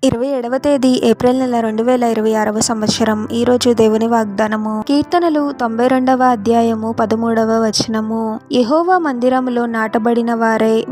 27వ తేదీ ఏప్రిల్ నెల 2026వ సంవత్సరం. ఈరోజు దేవుని వాగ్దానము. కీర్తనలు 92వ అధ్యాయము 13వ వచనము. యెహోవా మందిరములో నాటబడిన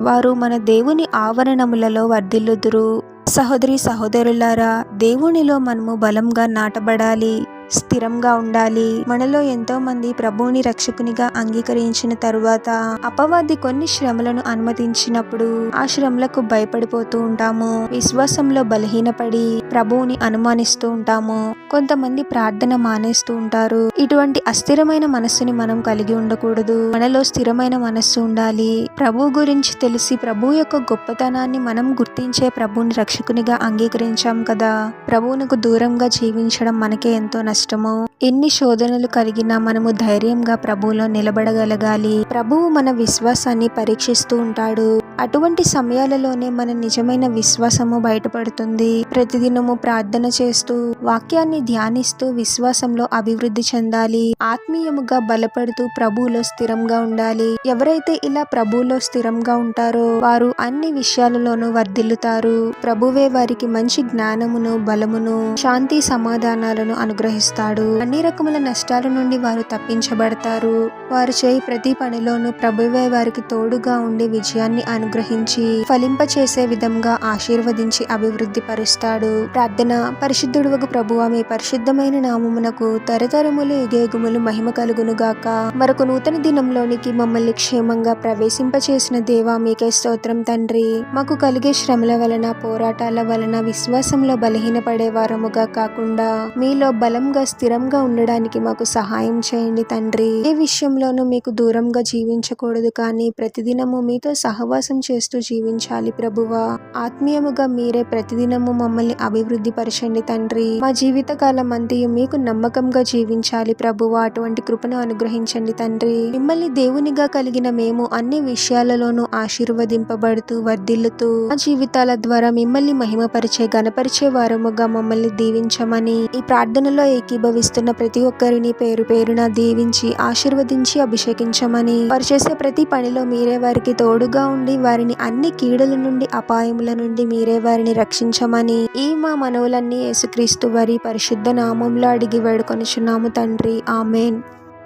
వారు మన దేవుని ఆవరణములలో వర్ధిల్లుదురు. సహోదరి సహోదరులారా, దేవునిలో మనము బలంగా నాటబడాలి, స్థిరంగా ఉండాలి. మనలో ఎంతో మంది ప్రభువుని రక్షకునిగా అంగీకరించిన తరువాత అపవాది కొన్ని శ్రమలను అనుమతించినప్పుడు ఆ శ్రమలకు భయపడిపోతూ ఉంటాము. విశ్వాసంలో బలహీనపడి ప్రభువుని అనుమానిస్తూ ఉంటాము. కొంతమంది ప్రార్థన మానేస్తూ ఉంటారు. ఇటువంటి అస్థిరమైన మనస్సుని మనం కలిగి ఉండకూడదు. మనలో స్థిరమైన మనస్సు ఉండాలి. ప్రభు గురించి తెలిసి ప్రభు యొక్క గొప్పతనాన్ని మనం గుర్తించే ప్రభువుని రక్షకునిగా అంగీకరించాం కదా. ప్రభువునకు దూరంగా జీవించడం మనకే ఎంతో నష్టము. ఎన్ని శోధనలు కలిగినా మనము ధైర్యంగా ప్రభువులో నిలబడగలగాలి. ప్రభువు మన విశ్వాసాన్ని పరీక్షిస్తూ ఉంటాడు. అటువంటి సమయాలలోనే మన నిజమైన విశ్వాసము బయటపడుతుంది. ప్రతిదినము ప్రార్థన చేస్తూ వాక్యాన్ని ధ్యానిస్తూ విశ్వాసంలో అభివృద్ధి చెందాలి. ఆత్మీయముగా బలపడుతూ ప్రభువులో స్థిరంగా ఉండాలి. ఎవరైతే ఇలా ప్రభువులో స్థిరంగా ఉంటారో వారు అన్ని విషయాలలోనూ వర్ధిల్లుతారు. ప్రభువే వారికి మంచి జ్ఞానమును, బలమును, శాంతి సమాధానాలను అనుగ్రహిస్తాడు. అన్ని రకముల నష్టాల నుండి వారు తప్పించబడతారు. వారు చేయి ప్రతి పనిలోనూ ప్రభువే వారికి తోడుగా ఉండి విజయాన్ని అనుగ్రహించి ఫలింపచేసే విధంగా ఆశీర్వదించి అభివృద్ధి పరుస్తాడు. ప్రార్థన. పరిశుద్ధుడవగు ప్రభువా, మీ పరిశుద్ధమైన నామమునకు తరతరములు యుగయుగములు మహిమ కలుగును గాక. మరొక నూతన దినంలోనికి మమ్మల్ని క్షేమంగా ప్రవేశింపచేసిన దేవా, మీకే స్తోత్రం తండ్రి. మాకు కలిగే శ్రమల వలన, పోరాటాల వలన విశ్వాసంలో బలహీనపడే వారముగా కాకుండా మీలో బలంగా స్థిరంగా ఉండడానికి మాకు సహాయం చేయండి తండ్రి. ఏ విషయంలోనూ మీకు దూరంగా జీవించకూడదు, కానీ ప్రతిదినము మీతో సహవాసం చేస్తూ జీవించాలి ప్రభువా. ఆత్మీయముగా మీరే ప్రతిదినము మమ్మల్ని అభివృద్ధి పరచండి తండ్రి. మా జీవితకాలం అంతయు మీకు నమ్మకంగా జీవించాలి ప్రభువా. అటువంటి కృపను అనుగ్రహించండి తండ్రి. మిమ్మల్ని దేవునిగా కలిగిన మేము అన్ని విషయాలలోనూ ఆశీర్వదింపబడుతూ వర్ధిల్లుతూ మా జీవితాల ద్వారా మిమ్మల్ని మహిమపరిచే, గణపరిచే వారముగా మమ్మల్ని దీవించమని, ఈ ప్రార్థనలో ఏకీభవిస్తున్న ప్రతి ఒక్కరిని పేరు పేరున దీవించి ఆశీర్వదించి అభిషేకించమని, వారు చేసే ప్రతి పనిలో మీరే వారికి తోడుగా ఉండి వారిని అన్ని కీడుల నుండి, అపాయముల నుండి మీరే వారిని రక్షించమని ఈ మా మనవులన్నీ యేసుక్రీస్తు వారి పరిశుద్ధ నామంలో అడిగి వేడుకొనుచున్నాము తండ్రి. ఆమేన్.